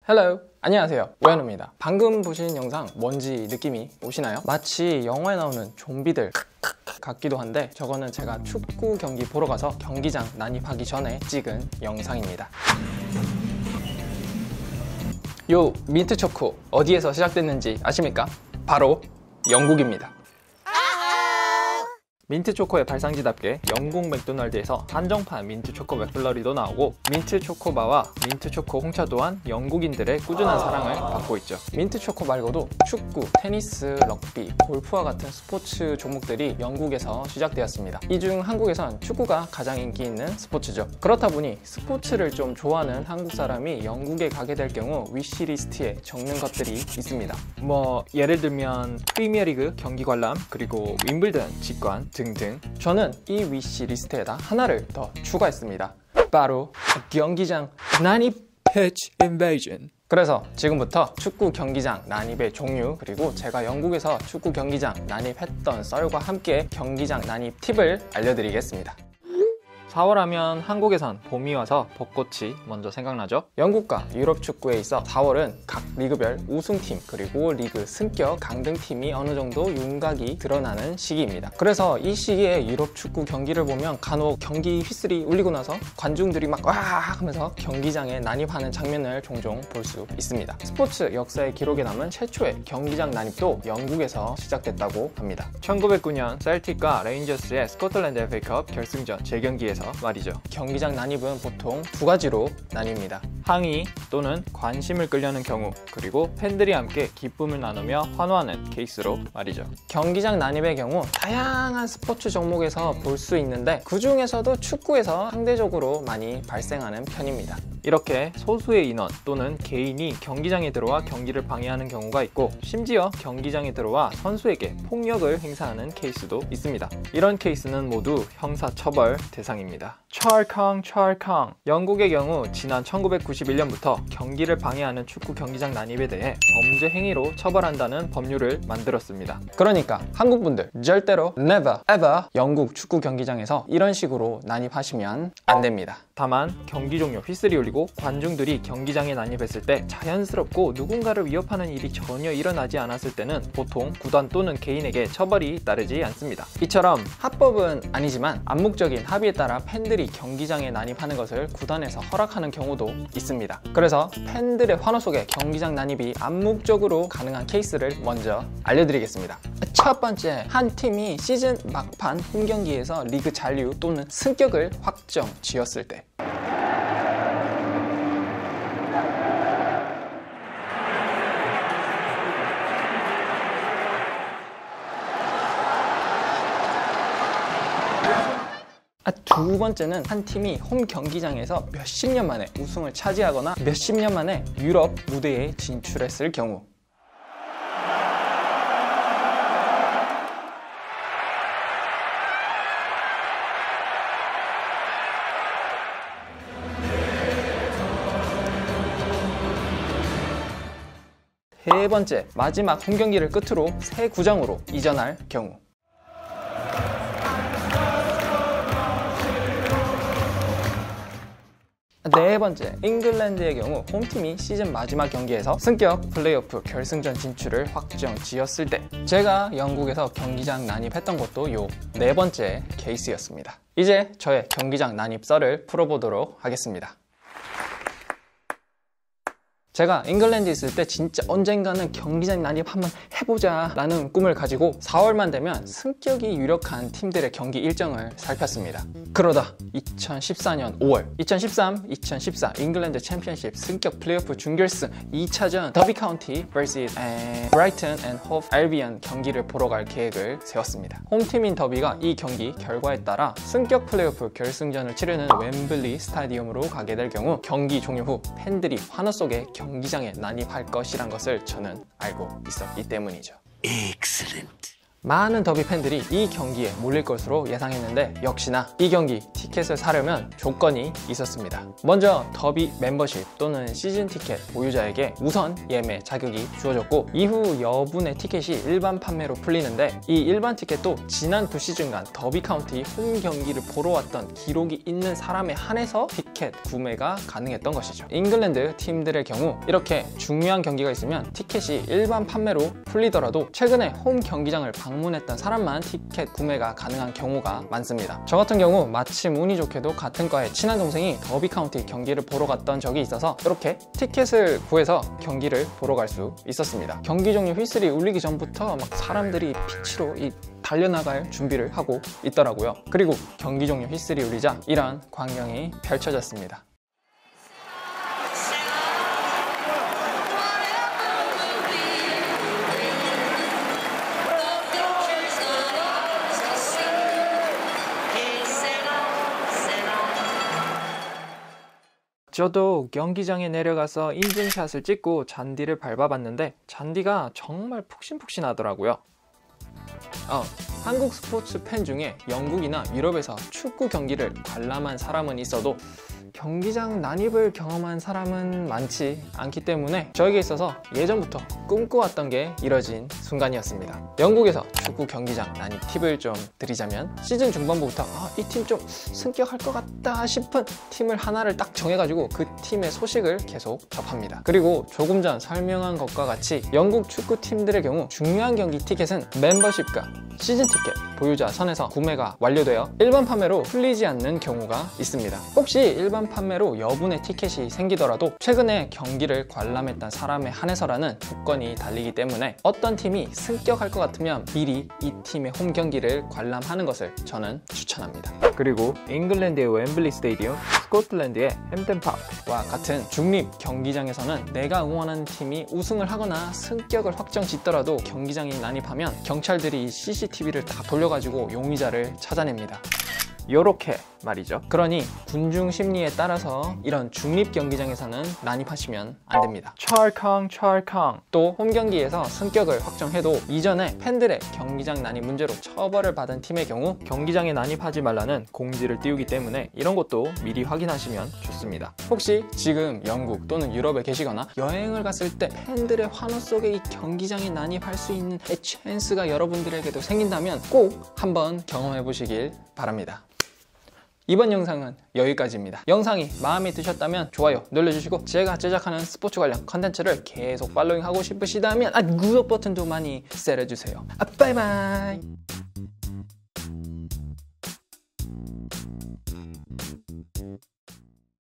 Hello! 안녕하세요, 오현우입니다. 방금 보신 영상 뭔지 느낌이 오시나요? 마치 영화에 나오는 좀비들 같기도 한데 저거는 제가 축구 경기 보러 가서 경기장 난입하기 전에 찍은 영상입니다. 요 민트 초코 어디에서 시작됐는지 아십니까? 바로 영국입니다. 민트 초코의 발상지답게 영국 맥도날드에서 한정판 민트 초코 맥플러리도 나오고 민트 초코바와 민트 초코 홍차 또한 영국인들의 꾸준한 사랑을 받고 있죠. 민트 초코 말고도 축구, 테니스, 럭비, 골프와 같은 스포츠 종목들이 영국에서 시작되었습니다. 이 중 한국에선 축구가 가장 인기 있는 스포츠죠. 그렇다 보니 스포츠를 좀 좋아하는 한국 사람이 영국에 가게 될 경우 위시리스트에 적는 것들이 있습니다. 예를 들면 프리미어리그 경기 관람, 그리고 윈블던 직관 등등. 저는 이 위시리스트에다 하나를 더 추가했습니다. 바로 경기장 난입 Pitch Invasion. 그래서 지금부터 축구 경기장 난입의 종류, 그리고 제가 영국에서 축구 경기장 난입했던 썰과 함께 경기장 난입 팁을 알려드리겠습니다. 4월 하면 한국에선 봄이 와서 벚꽃이 먼저 생각나죠? 영국과 유럽 축구에 있어 4월은 각 리그별 우승팀 그리고 리그 승격 강등팀이 어느 정도 윤곽이 드러나는 시기입니다. 그래서 이 시기에 유럽 축구 경기를 보면 간혹 경기 휘슬이 울리고 나서 관중들이 막 와 하면서 경기장에 난입하는 장면을 종종 볼 수 있습니다. 스포츠 역사의 기록에 남은 최초의 경기장 난입도 영국에서 시작됐다고 합니다. 1909년 셀틱과 레인저스의 스코틀랜드 FA컵 결승전 재경기에서 말이죠. 경기장 난입은 보통 두 가지로 나뉩니다. 항의 또는 관심을 끌려는 경우, 그리고 팬들이 함께 기쁨을 나누며 환호하는 케이스로 말이죠. 경기장 난입의 경우 다양한 스포츠 종목에서 볼 수 있는데 그 중에서도 축구에서 상대적으로 많이 발생하는 편입니다. 이렇게 소수의 인원 또는 개인이 경기장에 들어와 경기를 방해하는 경우가 있고, 심지어 경기장에 들어와 선수에게 폭력을 행사하는 케이스도 있습니다. 이런 케이스는 모두 형사처벌 대상입니다. 찰캉. 영국의 경우 지난 1991년부터 경기를 방해하는 축구 경기장 난입에 대해 범죄 행위로 처벌한다는 법률을 만들었습니다. 그러니까 한국분들 절대로 never ever 영국 축구 경기장에서 이런 식으로 난입하시면 안 됩니다. 다만 경기 종료 휘슬이 울리고 관중들이 경기장에 난입했을 때 자연스럽고 누군가를 위협하는 일이 전혀 일어나지 않았을 때는 보통 구단 또는 개인에게 처벌이 따르지 않습니다. 이처럼 합법은 아니지만 암묵적인 합의에 따라 팬들이 경기장에 난입하는 것을 구단에서 허락하는 경우도 있습니다. 그래서 팬들의 환호 속에 경기장 난입이 암묵적으로 가능한 케이스를 먼저 알려드리겠습니다. 첫 번째, 한 팀이 시즌 막판 홈경기에서 리그 잔류 또는 승격을 확정 지었을 때. 두 번째는 한 팀이 홈 경기장에서 몇십 년 만에 우승을 차지하거나 몇십 년 만에 유럽 무대에 진출했을 경우. 세 번째, 마지막 홈 경기를 끝으로 새 구장으로 이전할 경우. 네 번째, 잉글랜드의 경우 홈팀이 시즌 마지막 경기에서 승격 플레이오프 결승전 진출을 확정 지었을 때. 제가 영국에서 경기장 난입했던 것도 요 네 번째 케이스였습니다. 이제 저의 경기장 난입 썰을 풀어보도록 하겠습니다. 제가 잉글랜드에 있을 때 진짜 언젠가는 경기장 난입 한번 해보자 라는 꿈을 가지고 4월만 되면 승격이 유력한 팀들의 경기 일정을 살폈습니다. 그러다 2014년 5월 2013-2014 잉글랜드 챔피언십 승격 플레이오프 준결승 2차전 더비 카운티 vs 브라이튼 앤 호브 알비언 경기를 보러 갈 계획을 세웠습니다. 홈팀인 더비가 이 경기 결과에 따라 승격 플레이오프 결승전을 치르는 웸블리 스타디움으로 가게 될 경우 경기 종료 후 팬들이 환호 속에 경기장에 난입할 것이란 것을 저는 알고 있었기 때문이죠. Excellent. 많은 더비 팬들이 이 경기에 몰릴 것으로 예상했는데 역시나 이 경기 티켓을 사려면 조건이 있었습니다. 먼저 더비 멤버십 또는 시즌 티켓 보유자에게 우선 예매 자격이 주어졌고, 이후 여분의 티켓이 일반 판매로 풀리는데, 이 일반 티켓도 지난 2시즌간 더비 카운티 홈 경기를 보러 왔던 기록이 있는 사람에 한해서 티켓 구매가 가능했던 것이죠. 잉글랜드 팀들의 경우 이렇게 중요한 경기가 있으면 티켓이 일반 판매로 풀리더라도 최근에 홈 경기장을 방문했던 사람만 티켓 구매가 가능한 경우가 많습니다. 저 같은 경우 마침 운이 좋게도 같은 과의 친한 동생이 더비 카운티 경기를 보러 갔던 적이 있어서 이렇게 티켓을 구해서 경기를 보러 갈 수 있었습니다. 경기 종료 휘슬이 울리기 전부터 막 사람들이 피치로 달려나갈 준비를 하고 있더라고요. 그리고 경기 종료 휘슬이 울리자 이런 광경이 펼쳐졌습니다. 저도 경기장에 내려가서 인증샷을 찍고 잔디를 밟아봤는데 잔디가 정말 푹신푹신하더라고요. 한국 스포츠 팬 중에 영국이나 유럽에서 축구 경기를 관람한 사람은 있어도 경기장 난입을 경험한 사람은 많지 않기 때문에 저에게 있어서 예전부터 꿈꿔왔던 게 이뤄진 순간이었습니다. 영국에서 축구 경기장 난입 팁을 좀 드리자면, 시즌 중반부부터 이 팀 좀 승격할 것 같다 싶은 팀을 하나를 딱 정해가지고 그 팀의 소식을 계속 접합니다. 그리고 조금 전 설명한 것과 같이 영국 축구팀들의 경우 중요한 경기 티켓은 멤버십과 시즌 티켓 보유자 선에서 구매가 완료되어 일반 판매로 풀리지 않는 경우가 있습니다. 혹시 일반 판매로 여분의 티켓이 생기더라도 최근에 경기를 관람했던 사람에 한해서라는 조건이 달리기 때문에 어떤 팀이 승격할 것 같으면 미리 이 팀의 홈 경기를 관람하는 것을 저는 추천합니다. 그리고 잉글랜드의 웸블리 스테디움, 스코틀랜드의 햄튼 파크와 같은 중립 경기장에서는 내가 응원하는 팀이 우승을 하거나 승격을 확정 짓더라도 경기장에 난입하면 경찰들이 CCTV를 다 돌려가지고 용의자를 찾아냅니다. 요렇게 말이죠. 그러니 군중 심리에 따라서 이런 중립 경기장에서는 난입하시면 안 됩니다. 찰캉. 또 홈 경기에서 승격을 확정해도 이전에 팬들의 경기장 난입 문제로 처벌을 받은 팀의 경우 경기장에 난입하지 말라는 공지를 띄우기 때문에 이런 것도 미리 확인하시면 좋습니다. 혹시 지금 영국 또는 유럽에 계시거나 여행을 갔을 때 팬들의 환호 속에 이 경기장에 난입할 수 있는 찬스가 여러분들에게도 생긴다면 꼭 한번 경험해 보시길 바랍니다. 이번 영상은 여기까지입니다. 영상이 마음에 드셨다면 좋아요 눌러주시고, 제가 제작하는 스포츠 관련 컨텐츠를 계속 팔로잉하고 싶으시다면 구독 버튼도 많이 때려주세요. 바이바이.